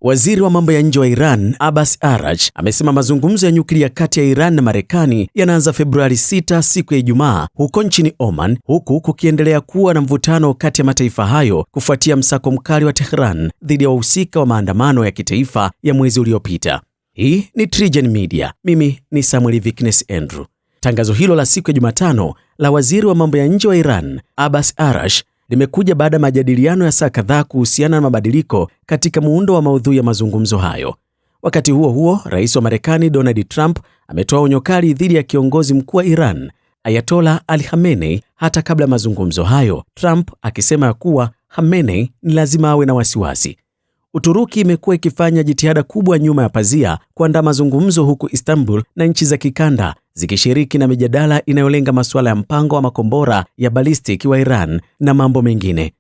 Waziri wa mambo ya nje wa Iran, Abbas Araghchi, amesema mazungumzo ya nyuklia kati ya Iran na Marekani yanaanza Februari 6 siku ya Ijumaa huko nchini Oman, huku kukiendelea kuwa na mvutano kati ya mataifa hayo kufuatia msako mkali wa Tehran dhidi ya wahusika wa maandamano ya kitaifa ya mwezi uliopita. Hii ni TriGen Media. Mimi ni Samuel Viknes Andrew. Tangazo hilo la siku ya Jumatano la waziri wa mambo ya nje wa Iran, Abbas Araghchi, limekuja baada ya majadiliano ya saa kadhaa kuhusiana na mabadiliko katika muundo wa maudhui ya mazungumzo hayo. Wakati huo huo, Rais wa Marekani Donald Trump ametoa onyo kali dhidi ya kiongozi mkuu wa Iran, Ayatollah Ali Khamenei, hata kabla ya mazungumzo hayo, Trump akisema kuwa Khamenei ni lazima awe na wasiwasi. Uturuki imekuwa ikifanya jitihada kubwa nyuma ya pazia kuandaa mazungumzo huku Istanbul na nchi za kikanda zikishiriki na mijadala inayolenga masuala ya mpango wa makombora ya balistiki wa Iran na mambo mengine.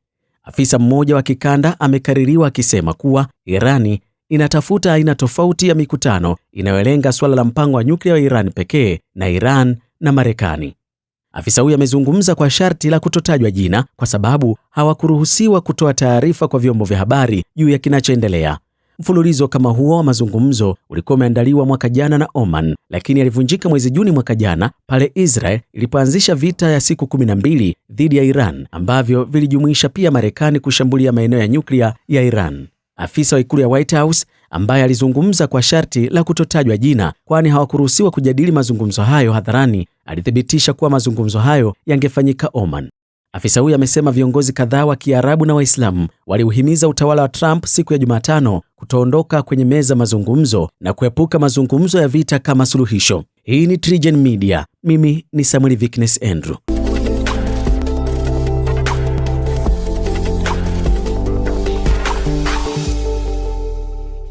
Afisa mmoja wa kikanda amekaririwa akisema kuwa Irani inatafuta aina tofauti ya mikutano inayolenga suala la mpango wa nyuklia wa Iran pekee na Iran na Marekani. Afisa huyo amezungumza kwa sharti la kutotajwa jina kwa sababu hawakuruhusiwa kutoa taarifa kwa vyombo vya habari juu ya kinachoendelea. Mfululizo kama huo wa mazungumzo ulikuwa umeandaliwa mwaka jana na Oman, lakini alivunjika mwezi Juni mwaka jana pale Israel ilipoanzisha vita ya siku 12 dhidi ya Iran ambavyo vilijumuisha pia Marekani kushambulia maeneo ya nyuklia ya Iran. Afisa wa ikulu ya White House ambaye alizungumza kwa sharti la kutotajwa jina kwani hawakuruhusiwa kujadili mazungumzo hayo hadharani, alithibitisha kuwa mazungumzo hayo yangefanyika Oman. Afisa huyo amesema viongozi kadhaa wa Kiarabu na Waislamu waliuhimiza utawala wa Trump siku ya Jumatano kutoondoka kwenye meza mazungumzo na kuepuka mazungumzo ya vita kama suluhisho. Hii ni TriGen Media. Mimi ni Samuel Viknes Andrew.